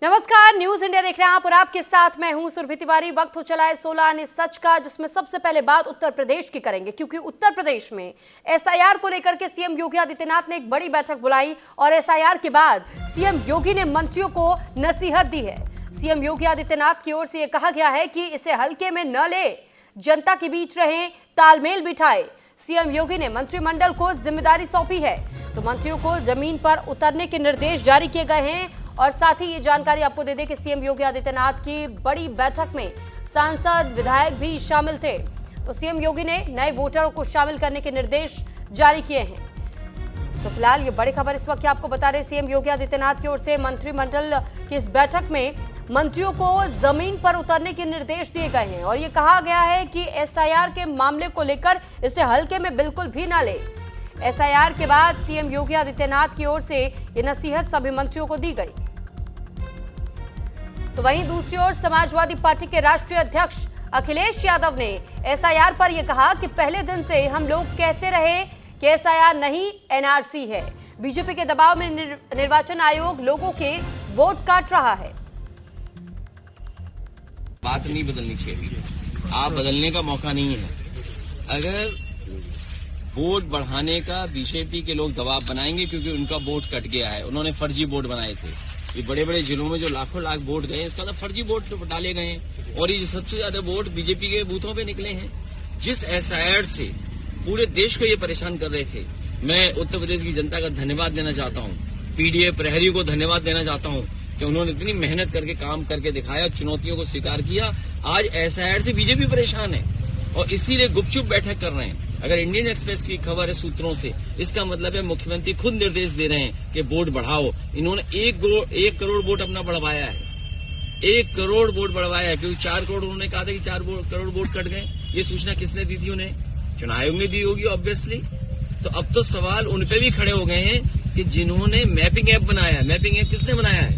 नमस्कार, news India देख रहे हैं आप और आपके साथ मैं हूं सुरभि तिवारी। वक्त हो चला है 16 आने सच का, जिसमें सबसे पहले बात उत्तर प्रदेश की करेंगे, क्योंकि उत्तर प्रदेश में एसआईआर को लेकर के सीएम योगी आदित्यनाथ ने एक बड़ी बैठक बुलाई और एसआईआर के बाद सीएम योगी ने मंत्रियों को नसीहत दी है। सीएम योगी आदित्यनाथ की ओर से यह कहा गया है कि इसे हल्के में न ले, जनता के बीच रहें, तालमेल बिठाए। सीएम योगी ने मंत्रिमंडल को जिम्मेदारी सौंपी है, तो मंत्रियों को जमीन पर उतरने के निर्देश जारी किए गए हैं। और साथ ही ये जानकारी आपको दे दें कि सीएम योगी आदित्यनाथ की बड़ी बैठक में सांसद, विधायक भी शामिल थे। तो सीएम योगी ने नए वोटरों को शामिल करने के निर्देश जारी किए हैं। तो फिलहाल ये बड़ी खबर इस वक्त आपको बता रहे, सीएम योगी आदित्यनाथ की ओर से मंत्रिमंडल की इस बैठक में मंत्रियों को जमीन पर उतरने के निर्देश दिए गए हैं और ये कहा गया है कि एसआईआर के मामले को लेकर इसे हल्के में बिल्कुल भी ना ले। एसआईआर के बाद सीएम योगी आदित्यनाथ की ओर से ये नसीहत सभी मंत्रियों को दी गई। तो वहीं दूसरी ओर समाजवादी पार्टी के राष्ट्रीय अध्यक्ष अखिलेश यादव ने एसआईआर पर यह कहा कि पहले दिन से हम लोग कहते रहे कि एसआईआर नहीं, एनआरसी है। बीजेपी के दबाव में निर्वाचन आयोग लोगों के वोट काट रहा है। बात नहीं बदलनी चाहिए, आप बदलने का मौका नहीं है। अगर वोट बढ़ाने का बीजेपी के लोग दबाव बनाएंगे, क्योंकि उनका वोट कट गया है, उन्होंने फर्जी वोट बनाए थे। ये बड़े बड़े जिलों में जो लाखों लाख वोट गए, इसका तो फर्जी वोट डाले गए हैं और ये सबसे ज्यादा वोट बीजेपी के बूथों पे निकले हैं। जिस एसआईआर से पूरे देश को ये परेशान कर रहे थे, मैं उत्तर प्रदेश की जनता का धन्यवाद देना चाहता हूँ, पीडीए प्रहरी को धन्यवाद देना चाहता हूँ कि उन्होंने इतनी मेहनत करके काम करके दिखाया, चुनौतियों को स्वीकार किया। आज एसआईआर से बीजेपी परेशान है और इसीलिए गुपचुप बैठक कर रहे हैं। अगर इंडियन एक्सप्रेस की खबर है सूत्रों से, इसका मतलब है मुख्यमंत्री खुद निर्देश दे रहे हैं कि वोट बढ़ाओ। इन्होंने 1 करोड़ वोट अपना बढ़वाया है, 1 करोड़ वोट बढ़वाया है, क्योंकि 4 करोड़ उन्होंने कहा था कि 4 करोड़ वोट कट गए। ये सूचना किसने दी थी उन्हें? चुनाव आयोग ने दी होगी ऑब्वियसली। तो अब तो सवाल उन पे भी खड़े हो गए हैं कि जिन्होंने मैपिंग ऐप बनाया है, मैपिंग ऐप किसने बनाया है?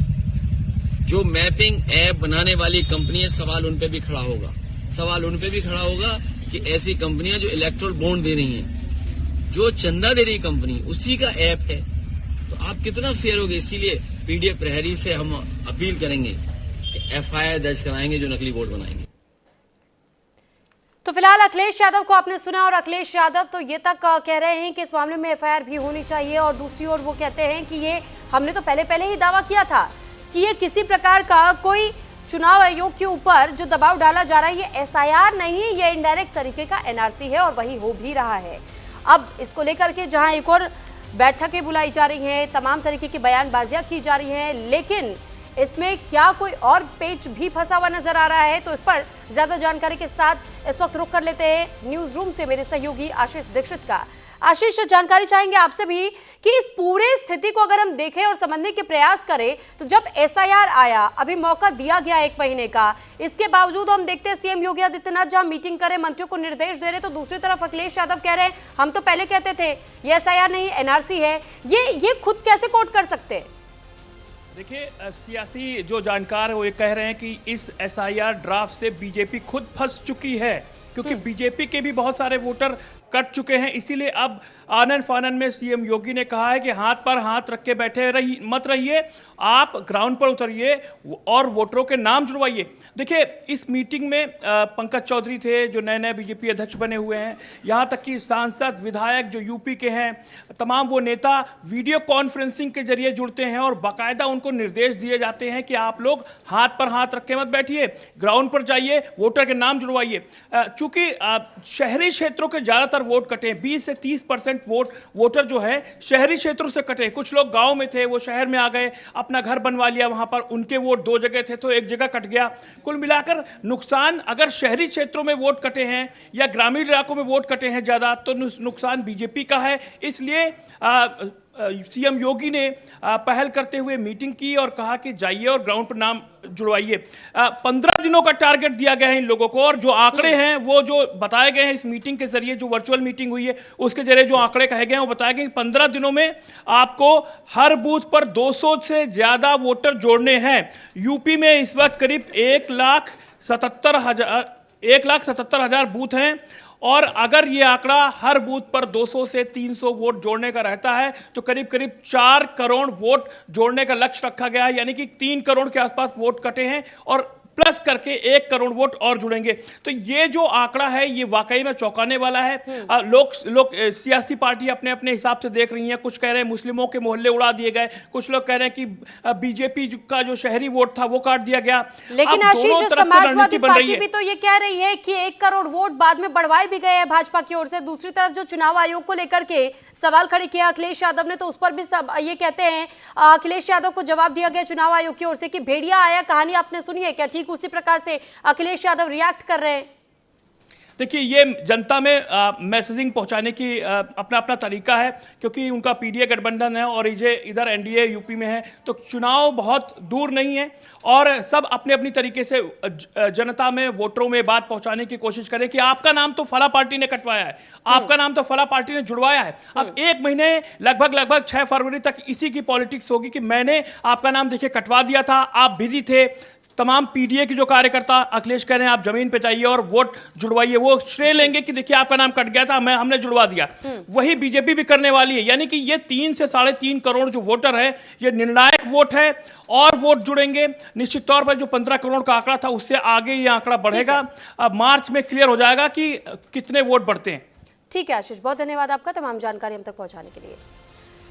जो मैपिंग ऐप बनाने वाली कंपनी है, सवाल उन पे भी खड़ा होगा। सवाल उन पे भी खड़ा होगा कि ऐसी कंपनियां जो इलेक्ट्रल बॉन्ड दे रही हैं, जो चंदा दे रही कंपनी, उसी का ऐप है, तो आप कितना फेयर होगे। इसीलिए पीडीए प्रहरी से हम अपील करेंगे कि एफआईआर दर्ज कराएंगे जो नकली वोट बनाएंगे। तो फिलहाल अखिलेश यादव को आपने सुना और अखिलेश यादव तो ये तक कह रहे हैं कि इस मामले में एफआईआर भी होनी चाहिए और दूसरी ओर वो कहते हैं कि ये हमने तो पहले ही दावा किया था कि ये किसी प्रकार का कोई चुनाव आयोग के ऊपर जो दबाव डाला जा रहा है, ये एसआईआर नहीं, ये इनडायरेक्ट तरीके का एनआरसी है और वही हो भी रहा है। अब इसको लेकर के जहां एक और बैठकें बुलाई जा रही हैं, तमाम तरीके की बयानबाजियां की जा रही हैं, लेकिन इसमें क्या कोई और पेच भी फंसा हुआ नजर आ रहा है? तो इस पर ज्यादा जानकारी के साथ इस वक्त रुख कर लेते हैं न्यूज रूम से मेरे सहयोगी आशीष दीक्षित का। आशीष, जानकारी चाहेंगे आपसे भी कि इस पूरे स्थिति को अगर हम देखें और समझने के प्रयास करें, तो जब एसआईआर आया, अभी मौका दिया गया 1 महीने का, इसके बावजूद हम देखते हैं सीएम योगी आदित्यनाथ जहां मीटिंग करे, मंत्रियों को निर्देश दे रहे, तो दूसरी तरफ अखिलेश यादव कह रहे हैं हम तो पहले कहते थे ये एसआईआर नहीं, एनआरसी है। ये खुद कैसे कोट कर सकते हैं? देखिए, सियासी जो जानकार है वो ये कह रहे हैं कि इस एसआईआर ड्राफ्ट से बीजेपी खुद फंस चुकी है, क्योंकि बीजेपी के भी बहुत सारे वोटर कट चुके हैं। इसीलिए अब आनन फानन में सीएम योगी ने कहा है कि हाथ पर हाथ रख के बैठे मत रहिए, आप ग्राउंड पर उतरिए और वोटरों के नाम जुड़वाइए। देखिए, इस मीटिंग में पंकज चौधरी थे जो नए बीजेपी अध्यक्ष बने हुए हैं, यहाँ तक कि सांसद, विधायक जो यूपी के हैं, तमाम वो नेता वीडियो कॉन्फ्रेंसिंग के जरिए जुड़ते हैं और बाकायदा उनको निर्देश दिए जाते हैं कि आप लोग हाथ पर हाथ रख के मत बैठिए, ग्राउंड पर जाइए, वोटर के नाम जुड़वाइए। चूंकि शहरी क्षेत्रों के ज़्यादातर वोट कटे, 20 से 30% वोटर जो है शहरी क्षेत्रों से कटे। कुछ लोग गांव में थे, वो शहर में आ गए, अपना घर बनवा लिया, वहां पर उनके वोट 2 जगह थे तो 1 जगह कट गया। कुल मिलाकर नुकसान, अगर शहरी क्षेत्रों में वोट कटे हैं या ग्रामीण इलाकों में वोट कटे हैं ज़्यादा, तो नुकसान बीजेपी का है। इसलिए सीएम योगी ने पहल करते हुए मीटिंग की और कहा कि जाइए और ग्राउंड पर नाम जुड़वाइए। 15 दिनों का टारगेट दिया गया है इन लोगों को और जो आंकड़े हैं वो जो बताए गए हैं इस मीटिंग के जरिए, जो वर्चुअल मीटिंग हुई है उसके जरिए जो आंकड़े कहे गए हैं वो बताए गए कि 15 दिनों में आपको हर बूथ पर 200 से ज़्यादा वोटर जोड़ने हैं। यूपी में इस वक्त करीब 1,77,000 बूथ हैं और अगर ये आंकड़ा हर बूथ पर 200 से 300 वोट जोड़ने का रहता है तो करीब करीब 4 करोड़ वोट जोड़ने का लक्ष्य रखा गया है, यानी कि 3 करोड़ के आसपास वोट कटे हैं और प्लस करके 1 करोड़ वोट और जुड़ेंगे। तो ये जो आंकड़ा है ये वाकई में चौंकाने वाला है। लोग सियासी पार्टी अपने अपने हिसाब से देख रही हैं। कुछ कह रहे हैं मुस्लिमों के मोहल्ले उड़ा दिए गए, कुछ लोग कह रहे हैं कि बीजेपी का जो शहरी वोट था वो काट दिया गया। लेकिन आशीष, समाजवादी पार्टी भी तो ये कह रही है कि 1 करोड़ वोट बाद में बढ़वाए भी गए हैं भाजपा की ओर से। दूसरी तरफ जो चुनाव आयोग को लेकर के सवाल खड़े किया अखिलेश यादव ने, तो उस पर भी सब ये कहते हैं, अखिलेश यादव को जवाब दिया गया चुनाव आयोग की ओर से कि भेड़िया आया कहानी आपने सुनी है क्या? ठीक उसी प्रकार से अखिलेश यादव रिएक्ट कर रहे हैं। देखिए, ये जनता में मैसेजिंग पहुंचाने की अपना अपना तरीका है, क्योंकि उनका पीडीए गठबंधन है और इधर एनडीए यूपी में है, तो चुनाव बहुत दूर नहीं है और सब अपने अपनी तरीके से जनता में, वोटरों में बात पहुंचाने की कोशिश करें कि आपका नाम तो फला पार्टी ने कटवाया है, आपका नाम तो फला पार्टी ने जुड़वाया है। अब 1 महीने लगभग 6 फरवरी तक इसी की पॉलिटिक्स होगी कि मैंने आपका नाम देखिए कटवा दिया था, आप बिजी थे। तमाम पीडीए के जो कार्यकर्ता अखिलेश कह रहे हैं आप जमीन पे जाइए और वोट जुड़वाइए, वो श्रेय लेंगे कि देखिए आपका नाम कट गया था, हमने जुड़वा दिया। वही बीजेपी भी करने वाली है, यानी कि ये 3 से 3.5 करोड़ जो वोटर है, ये निर्णायक वोट है और वोट जुड़ेंगे। निश्चित तौर पर जो 15 करोड़ का आंकड़ा था उससे आगे ये आंकड़ा बढ़ेगा। अब मार्च में क्लियर हो जाएगा कि कितने वोट बढ़ते हैं। ठीक है आशीष, बहुत धन्यवाद आपका तमाम जानकारी हम तक पहुंचाने के लिए।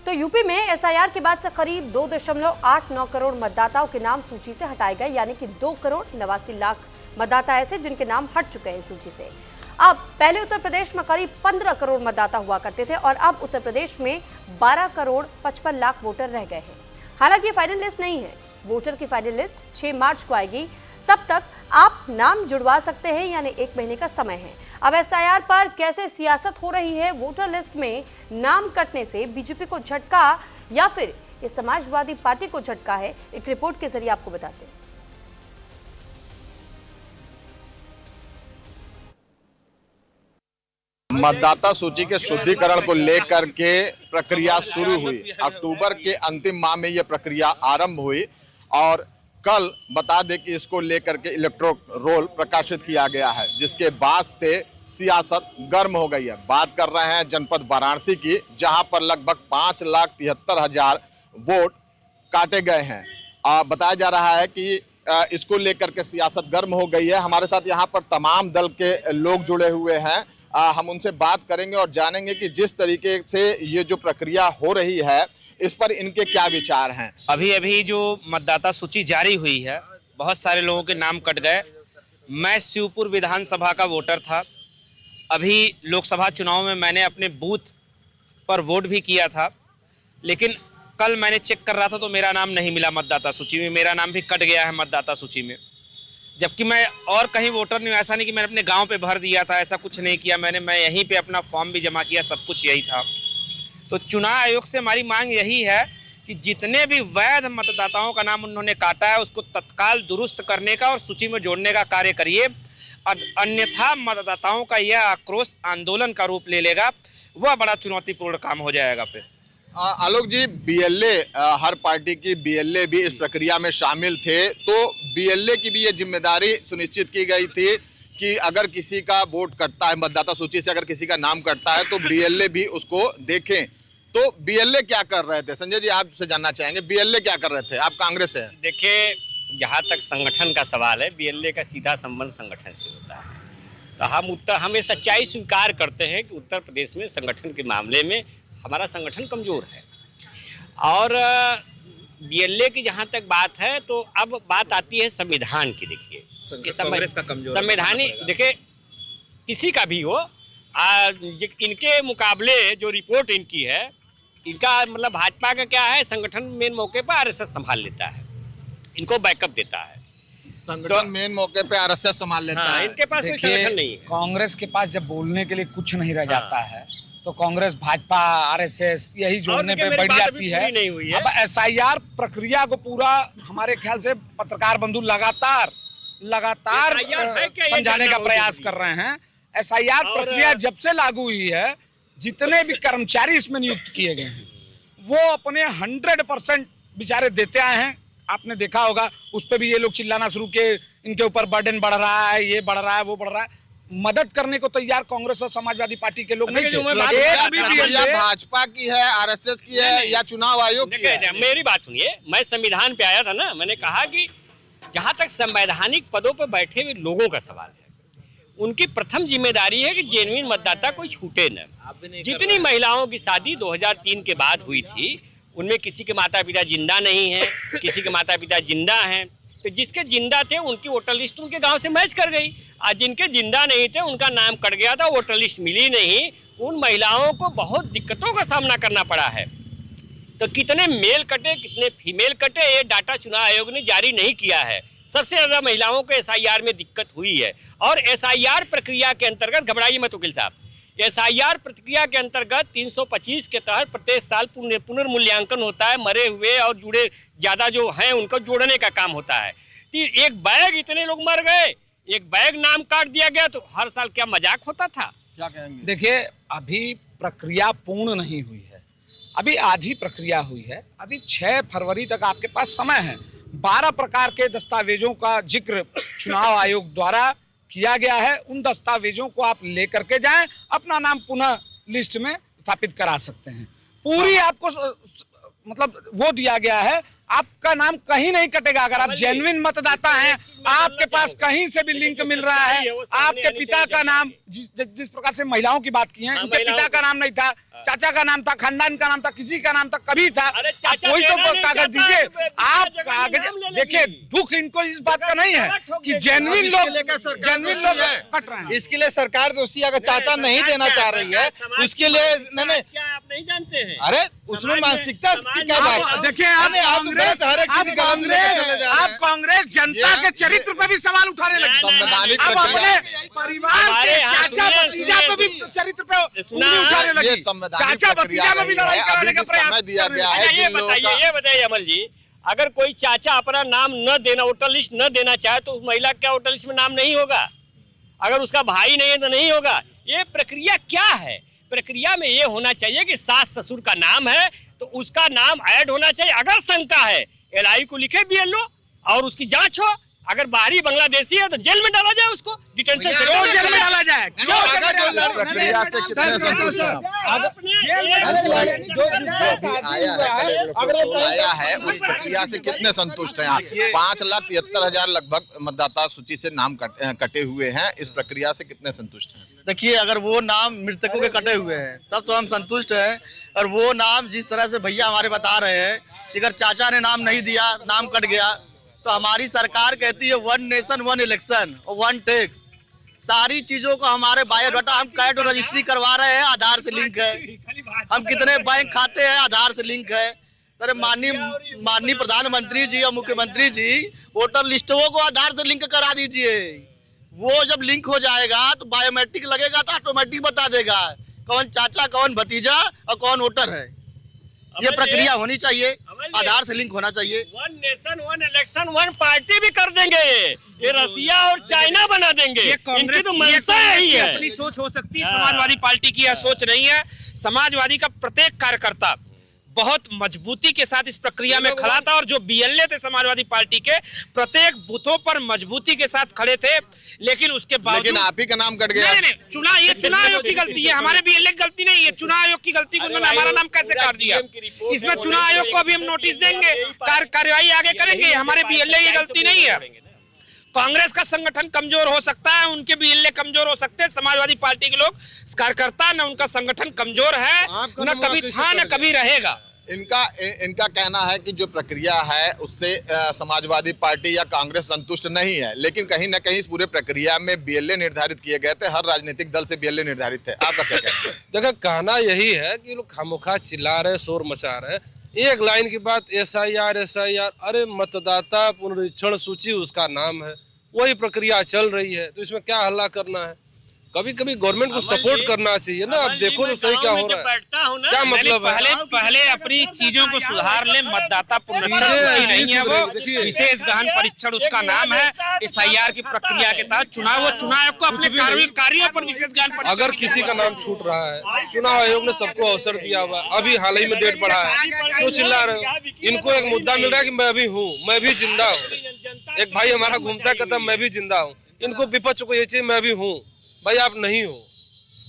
तो यूपी में एसआईआर के बाद से करीब 2.89 करोड़ मतदाताओं के नाम सूची से हटाए गए, यानी कि 2 करोड़ 89 लाख मतदाता ऐसे जिनके नाम हट चुके हैं सूची से। अब पहले उत्तर प्रदेश में करीब 15 करोड़ मतदाता हुआ करते थे और अब उत्तर प्रदेश में 12 करोड़ 55 लाख वोटर रह गए हैं। हालांकि ये फाइनल लिस्ट नहीं है, वोटर की फाइनल लिस्ट 6 मार्च को आएगी, तब तक आप नाम जुड़वा सकते हैं, यानी 1 महीने का समय है। अब एसआईआर पर कैसे सियासत हो रही है, वोटर लिस्ट में नाम कटने से बीजेपी को झटका या फिर ये समाजवादी पार्टी को झटका है, एक रिपोर्ट के जरिए आपको बताते हैं। मतदाता सूची के शुद्धिकरण को लेकर के प्रक्रिया शुरू हुई। अक्टूबर के अंतिम माह में यह प्रक्रिया आरंभ हुई और कल बता दें कि इसको लेकर के इलेक्टोरल रोल प्रकाशित किया गया है, जिसके बाद से सियासत गर्म हो गई है। बात कर रहे हैं जनपद वाराणसी की, जहां पर लगभग 5,73,000 वोट काटे गए हैं। बताया जा रहा है कि इसको लेकर के सियासत गर्म हो गई है। हमारे साथ यहाँ पर तमाम दल के लोग जुड़े हुए हैं। हम उनसे बात करेंगे और जानेंगे कि जिस तरीके से ये जो प्रक्रिया हो रही है इस पर इनके क्या विचार हैं। अभी जो मतदाता सूची जारी हुई है, बहुत सारे लोगों के नाम कट गए। मैं शिवपुर विधानसभा का वोटर था। अभी लोकसभा चुनाव में मैंने अपने बूथ पर वोट भी किया था, लेकिन कल मैंने चेक कर रहा था तो मेरा नाम नहीं मिला मतदाता सूची में, मेरा नाम भी कट गया है मतदाता सूची में। जबकि मैं और कहीं वोटर नहीं, ऐसा नहीं कि मैंने अपने गांव पे भर दिया था, ऐसा कुछ नहीं किया मैंने। मैं यहीं पे अपना फॉर्म भी जमा किया, सब कुछ यही था। तो चुनाव आयोग से हमारी मांग यही है कि जितने भी वैध मतदाताओं का नाम उन्होंने काटा है उसको तत्काल दुरुस्त करने का और सूची में जोड़ने का कार्य करिए। अन्यथा मतदाताओं का यह आक्रोश आंदोलन का रूप ले लेगा, वह बड़ा चुनौतीपूर्ण काम हो जाएगा। फिर आलोक जी, बीएलए, हर पार्टी की बीएलए भी इस प्रक्रिया में शामिल थे, तो बीएलए की भी ये जिम्मेदारी सुनिश्चित की गई थी कि अगर किसी का वोट कटता है, मतदाता सूची से अगर किसी का नाम कटता है तो बीएलए भी उसको देखें। तो बीएलए क्या कर रहे थे? संजय जी, आपसे जानना चाहेंगे, बीएलए क्या कर रहे थे? आप कांग्रेस है। देखिए, जहाँ तक संगठन का सवाल है, बीएलए का सीधा संबंध संगठन से होता है। तो हम ये सच्चाई स्वीकार करते हैं कि उत्तर प्रदेश में संगठन के मामले में हमारा संगठन कमजोर है। और बीएलए की जहाँ तक बात है, तो अब बात आती है संविधान की। देखिए, कांग्रेस का कमजोर संवैधानिक, देखिए किसी का भी हो, इनके मुकाबले जो रिपोर्ट इनकी है, इनका मतलब भाजपा का क्या है, संगठन मेन मौके पर आरएसएस संभाल लेता है, इनको बैकअप देता है। संगठन मेन मौके पे आरएसएस संभाल लेता है। इनके पास कोई संगठन नहीं है। कांग्रेस के पास जब बोलने के लिए कुछ नहीं रह जाता है तो कांग्रेस, भाजपा, आरएसएस यही जोड़ने पे बढ़ जाती है। अब एसआईआर प्रक्रिया को पूरा हमारे ख्याल से पत्रकार बंधु लगातार समझाने का प्रयास कर रहे हैं। एसआईआर प्रक्रिया जब से लागू हुई है, जितने भी कर्मचारी इसमें नियुक्त किए गए हैं वो अपने 100% बेचारे देते आए हैं। आपने देखा होगा, उस पर भी ये लोग चिल्लाना शुरू किए, इनके ऊपर बर्डन बढ़ रहा है, ये बढ़ रहा है, वो बढ़ रहा है। मदद करने को तैयार कांग्रेस और समाजवादी पार्टी के लोग नहीं थे। एक भी प्रक्रिया भाजपा की है, आरएसएस की है या चुनाव आयोग की है? मेरी बात सुनिए, मैं संविधान पे आया था ना, मैंने कहा कि जहां तक संवैधानिक पदों पर बैठे हुए लोगों का सवाल है, उनकी प्रथम जिम्मेदारी है कि जेन्युइन मतदाता कोई छूटे न। जितनी महिलाओं की शादी 2003 के बाद हुई थी, उनमें किसी के माता पिता जिंदा नहीं है, किसी के माता पिता जिंदा हैं, तो जिसके जिंदा थे उनकी वोटर लिस्ट उनके गांव से मैच कर गई, और जिनके जिंदा नहीं थे उनका नाम कट गया था, वोटर लिस्ट मिली नहीं। उन महिलाओं को बहुत दिक्कतों का सामना करना पड़ा है। तो कितने मेल कटे कितने फीमेल कटे, ये डाटा चुनाव आयोग ने जारी नहीं किया है। सबसे ज्यादा महिलाओं को एसआईआर में दिक्कत हुई है, और एसआईआर प्रक्रिया के अंतर्गत, घबराइए मत वकील साहब, एसआईआर प्रक्रिया के अंतर्गत 325 के तहत प्रत्येक साल पुनर्मूल्यांकन होता है। मरे हुए और जुड़े ज्यादा जो हैं उनको जोड़ने का काम होता है। तो एक बैग, इतने लोग मर गए, एक बैग नाम काट दिया गया, तो हर साल क्या मजाक होता था? क्या कहेंगे? देखिए, अभी प्रक्रिया पूर्ण नहीं हुई है, अभी आधी प्रक्रिया हुई है। अभी 6 फरवरी तक आपके पास समय है। 12 प्रकार के दस्तावेजों का जिक्र चुनाव आयोग द्वारा किया गया है। उन दस्तावेजों को आप लेकर के जाएं, अपना नाम पुनः लिस्ट में स्थापित करा सकते हैं। पूरी आपको मतलब वो दिया गया है, आपका नाम कहीं नहीं कटेगा। अगर आप जेन्युइन मतदाता हैं, आपके पास कहीं से भी लिंक मिल रहा है, आपके पिता का नाम, जिस प्रकार से महिलाओं की बात की है, उनके पिता का नाम नहीं था, चाचा का नाम था, खानदान का नाम था, किसी का नाम था, कभी था, कोई तो कागज दीजिए। आप कागज देखिए, दुख इनको इस बात का नहीं है कि जेन्युइन लोग कट रहे हैं। इसके लिए सरकार दोषी, अगर चाचा नहीं देना चाह रही है उसके लिए नहीं, आप नहीं जानते हैं? अरे उसमें मानसिकता की क्या बात? देखिए, आप कांग्रेस जनता के चरित्र पे भी सवाल उठाने लगे। संवैधानिक आप प्रक्रिया, अपने परिवार के चाचा भतीजा पे भी चरित्र पे उंगली उठाने लगे। चाचा भतीजा में भी लड़ाई कराने का प्रयास दिया गया है। ये बताइए अमल जी, अगर कोई चाचा अपना नाम न देना, वोटर लिस्ट न देना चाहे, तो उस महिला का वोटर लिस्ट में नाम नहीं होगा। अगर उसका भाई नहीं है तो नहीं होगा। ये प्रक्रिया क्या है? प्रक्रिया में ये होना चाहिए कि सास ससुर का नाम है तो उसका नाम ऐड होना चाहिए। अगर शंका है, एलआई को लिखे बीएलओ और उसकी जांच हो। अगर बाहरी बांग्लादेशी है तो जेल में डाला जाए, उसको डिटेंशन सेंटर जेल में डाला जाए। प्रक्रिया से कितने संतुष्ट हैं? आया है उस प्रक्रिया से कितने संतुष्ट हैं? 5,73,000 लगभग मतदाता सूची से नाम कटे हुए हैं। इस प्रक्रिया से कितने संतुष्ट हैं? देखिए, अगर वो नाम मृतकों के कटे हुए हैं तब तो हम संतुष्ट हैं। और वो नाम जिस तरह से भैया हमारे बता रहे हैं, अगर चाचा ने नाम नहीं दिया, नाम कट गया, तो हमारी सरकार कहती है 1 नेशन 1 इलेक्शन और 1 टैक्स। सारी चीजों को हमारे बायोडाटा हम कैट और रजिस्ट्री करवा रहे हैं, आधार से लिंक है। हम कितने बैंक खाते हैं, आधार से लिंक है। अरे माननीय प्रधानमंत्री जी और मुख्यमंत्री जी, वोटर लिस्टों को आधार से लिंक करा दीजिए। वो जब लिंक हो जाएगा तो बायोमेट्रिक लगेगा तो ऑटोमेटिक बता देगा कौन चाचा, कौन भतीजा और कौन वोटर है। ये प्रक्रिया होनी चाहिए, आधार से लिंक होना चाहिए। 1 नेशन 1 इलेक्शन 1 पार्टी भी कर देंगे। ये रसिया और चाइना बना देंगे। ये कांग्रेस तो मनसा यही है। अपनी सोच हो सकती है, समाजवादी पार्टी की यह सोच नहीं है। समाजवादी का प्रत्येक कार्यकर्ता बहुत मजबूती के साथ इस प्रक्रिया में खड़ा था, और जो बीएलए थे समाजवादी पार्टी के, प्रत्येक बूथों पर मजबूती के साथ खड़े थे। लेकिन उसके बावजूद, लेकिन आप ही का नाम कट गया। नहीं, चुनाव आयोग की गलती है, हमारे बीएलए की गलती नहीं है। चुनाव आयोग की गलती को उन्होंने हमारा नाम कैसे काट दिया? इसमें चुनाव आयोग को अभी हम नोटिस देंगे, कार्यवाही आगे करेंगे। हमारे बीएलए की गलती नहीं है। कांग्रेस का संगठन कमजोर हो सकता है, उनके बीएलए कमजोर हो सकते हैं। समाजवादी पार्टी के लोग कार्यकर्ता, न उनका संगठन कमजोर है, न कभी था न कभी रहेगा। इनका कहना है कि जो प्रक्रिया है उससे समाजवादी पार्टी या कांग्रेस संतुष्ट नहीं है, लेकिन कहीं न कहीं इस पूरे प्रक्रिया में बीएलए निर्धारित किए गए थे। हर राजनीतिक दल से बीएलए निर्धारित थे। आपका क्या कहना है? देखो, कहना यही है कि लोग खामोखा चिल्ला रहे, शोर मचा रहे। एक लाइन की बात, एसआईआर। अरे मतदाता पुनरीक्षण सूची उसका नाम है, वही प्रक्रिया चल रही है, तो इसमें क्या हल्ला करना है? कभी कभी गवर्नमेंट को सपोर्ट करना चाहिए ना। अब देखो तो सही क्या हो रहा है, क्या मतलब है? पहले अपनी चीजों को सुधार ले। मतदाता पुनरीक्षण सूची नहीं है, वो विशेष गहन परीक्षण उसका नाम है। एसआईआर की प्रक्रिया के तहत चुनाव आयोग को अपने कार्यों पर विशेष गहन परीक्षण। अगर किसी का नाम छूट रहा है, चुनाव आयोग ने सबको अवसर दिया हुआ, अभी हाल ही में डेट बढ़ा है, क्यों चिल्ला रहे हो? इनको एक मुद्दा मिल रहा है कि मैं भी हूँ, मैं भी जिंदा हूँ। एक भाई हमारा घूमता कहता मैं भी जिंदा हूँ। इनको विपक्ष को ये चाहिए मैं भी हूँ, भाई आप नहीं हो,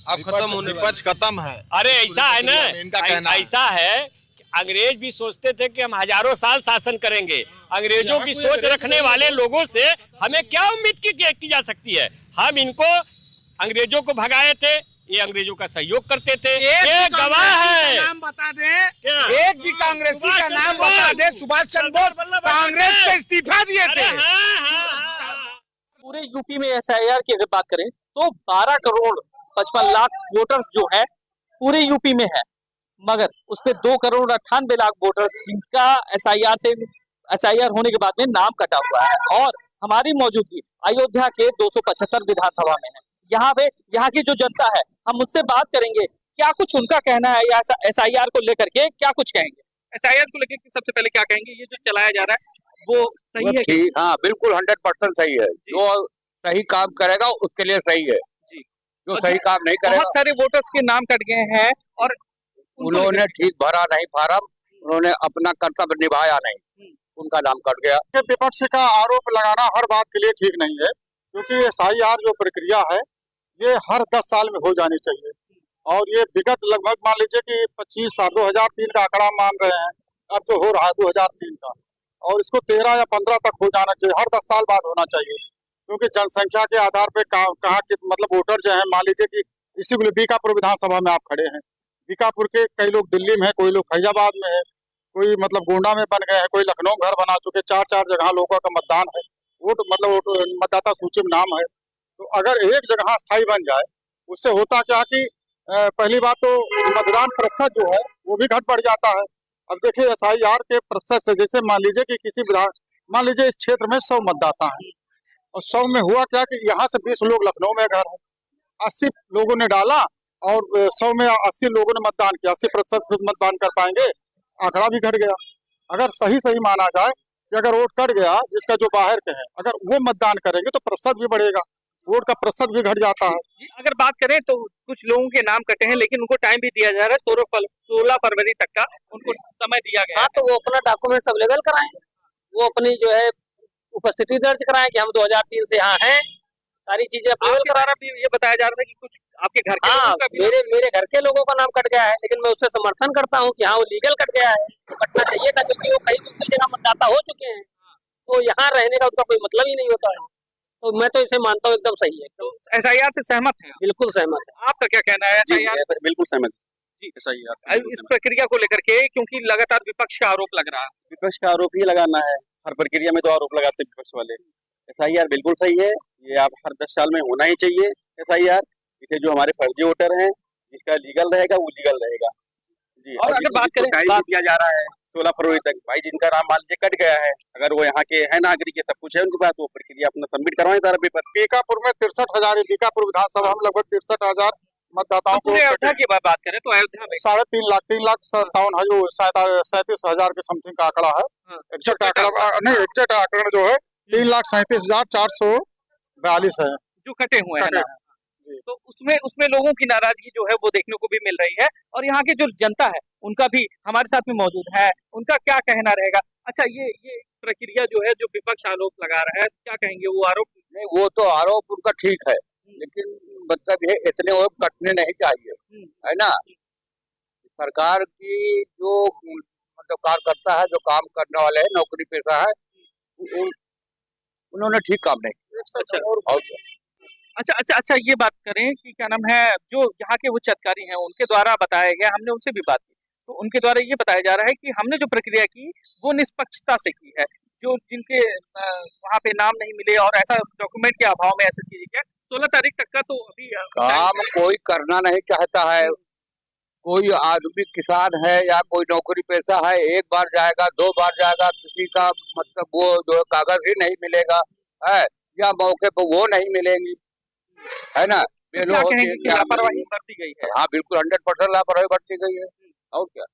आप खत्म होने वाले। विपक्ष खत्म है। अरे ऐसा है ना, इनका कहना है। ऐसा है कि अंग्रेज भी सोचते थे कि हम हजारों साल शासन करेंगे। अंग्रेजों की सोच रखने वाले लोगों से हमें क्या उम्मीद की जा सकती है? हम इनको अंग्रेजों को भगाए थे, ये अंग्रेजों का सहयोग करते थे। ये गवाह है। नाम बता दे, एक भी कांग्रेसी का नाम बता दे। सुभाष चंद्र बोस कांग्रेस से इस्तीफा दिए थे। पूरे यूपी में एसआईआर की अगर बात करें तो 12 करोड़ 55 लाख वोटर्स जो है पूरे यूपी में है, मगर उसपे 2 करोड़ 98 लाख वोटर्स जिनका एसआईआर होने के बाद में नाम कटा हुआ है। और हमारी मौजूदगी अयोध्या के 275 विधानसभा में है। यहाँ की जो जनता है, हम उससे बात करेंगे क्या कुछ उनका कहना है या एसआईआर को लेकर के क्या कुछ कहेंगे। एसआईआर को लेकर सबसे पहले क्या कहेंगे? ये जो चलाया जा रहा है वो सही है कि? हाँ बिल्कुल 100% सही है। जो सही काम करेगा उसके लिए सही है जी। जो सही काम नहीं करेगा। बहुत सारे वोटर्स के नाम कट गए हैं और उन्होंने ठीक भरा नहीं फार्म, उन्होंने अपना कर्तव्य निभाया नहीं, उनका नाम कट गया। विपक्ष का आरोप लगाना हर बात के लिए ठीक नहीं है, क्योंकि एसआईआर जो प्रक्रिया है ये हर 10 साल में हो जानी चाहिए। और ये विगत लगभग मान लीजिए कि 25 साल 2003 का आंकड़ा मान रहे हैं, अब जो हो रहा है 2003 का, और इसको 13 या 15 तक हो जाना चाहिए। हर 10 साल बाद होना चाहिए, क्योंकि जनसंख्या के आधार पे कहाँ के मतलब वोटर जो है, मान लीजिए कि इसी को बीकापुर विधानसभा में आप खड़े हैं, बीकापुर के कई लोग दिल्ली में है, कोई लोग फैजाबाद में है, कोई मतलब गोंडा में बन गए हैं, कोई लखनऊ घर बना चुके, 4 जगह लोगों का मतदान है, वोट मतदाता सूची में नाम है। तो अगर एक जगह स्थायी बन जाए, उससे होता क्या कि पहली बात तो मतदान प्रतिशत जो है वो भी घट बढ़ जाता है। अब देखिए एसआईआर के प्रतिशत से, जैसे मान लीजिए कि मान लीजिए इस क्षेत्र में 100 मतदाता हैं, और 100 में हुआ क्या कि यहाँ से 20 लोग लखनऊ में घर है, 80 लोगों ने डाला और 100 में 80 लोगों ने मतदान किया, 80% मतदान कर पाएंगे, आंकड़ा भी घट गया। अगर सही माना जाए कि अगर वोट कट गया जिसका जो बाहर के हैं, अगर वो मतदान करेंगे तो प्रतिशत भी बढ़ेगा, वोट का प्रतिशत भी घट जाता है। जी, अगर बात करें तो कुछ लोगों के नाम कटे हैं, लेकिन उनको टाइम भी दिया जा रहा है, 16 फरवरी तक का उनको समय दिया गया है। तो वो अपना डॉक्यूमेंट्स अवेलेबल कराएं, वो अपनी जो है उपस्थिति दर्ज कराएं कि हम 2003 से यहाँ हैं, सारी चीजें अवेलेबल करा रहा। ये बताया जा रहा था कि कुछ आपके घर के लोगों का भी मेरे घर के लोगों का नाम कट गया है, लेकिन मैं उससे समर्थन करता हूँ कि हाँ वो लीगल कट गया है, कटना चाहिए था, क्योंकि वो कहीं दूसरी जगह मतदाता हो चुके हैं, तो यहाँ रहने का उनका कोई मतलब ही नहीं होता है। तो मैं तो इसे मानता हूँ एकदम सही है। तो एसआईआर से सहमत हैं? बिल्कुल सहमत है। आपका क्या कहना है एसआईआर? बिल्कुल सहमत जी। एसआईआर इस प्रक्रिया को लेकर के, क्योंकि लगातार विपक्ष का आरोप लग रहा है। विपक्ष का आरोप ही लगाना है, हर प्रक्रिया में तो आरोप लगाते हैं विपक्ष वाले। एसआईआर बिल्कुल सही है, ये आप हर 10 साल में होना ही चाहिए एसआईआर। इसे जो हमारे फर्जी वोटर हैं, जिसका लीगल रहेगा वो लीगल रहेगा जी। और अगर बात करें दिया जा रहा है 16 फरवरी तक, भाई जिनका नाम मान लीजिए कट गया है, अगर वो यहाँ के है नागरिक है, सब कुछ है उनके पास, वो प्रक्रिया अपना सबमिट करवाएं सारा पेपर। बीकापुर में 63,000, बीकापुर विधानसभा में लगभग 63,000 मतदाताओं को। अयोध्या की बात करें तो अयोध्या में 3,57,000 के समथिंग का आंकड़ा है। एग्जैक्ट आंकड़ा नहीं, एग्जैक्ट आंकड़ा जो है 3,37,442 है जो कटे हुए हैं ना। तो उसमें लोगों की नाराजगी जो है वो देखने को भी मिल रही है, और यहाँ की जो जनता है उनका भी हमारे साथ में मौजूद है, उनका क्या कहना रहेगा। अच्छा, ये प्रक्रिया जो है, जो विपक्ष आरोप लगा रहा है, क्या कहेंगे वो आरोप? नहीं, वो तो आरोप उनका ठीक है, लेकिन मतलब ये इतने वो कटने नहीं चाहिए, है ना। सरकार की जो मतलब कार्यकर्ता है, जो काम करने वाले हैं, नौकरी पेशा है, उन्होंने ठीक काम नहीं किया। अच्छा, ये बात करें कि क्या नाम है, जो यहाँ के उच्च अधिकारी हैं उनके द्वारा बताया गया, हमने उनसे भी बात की, तो उनके द्वारा ये बताया जा रहा है कि हमने जो प्रक्रिया की वो निष्पक्षता से की है। जो जिनके वहाँ पे नाम नहीं मिले और ऐसा डॉक्यूमेंट के अभाव में ऐसी चीजें क्या, 16 तारीख तक का तो अभी काम कोई करना नहीं चाहता है। कोई आदमी किसान है या कोई नौकरी पेशा है, एक बार जाएगा, 2 बार जाएगा, किसी का मतलब वो जो कागज ही नहीं मिलेगा है, या मौके पर वो नहीं मिलेंगी, है ना। लापरवाही बरती गई है। हाँ बिल्कुल 100% लापरवाही बरती गई है, और क्या।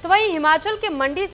तो वहीं हिमाचल के मंडी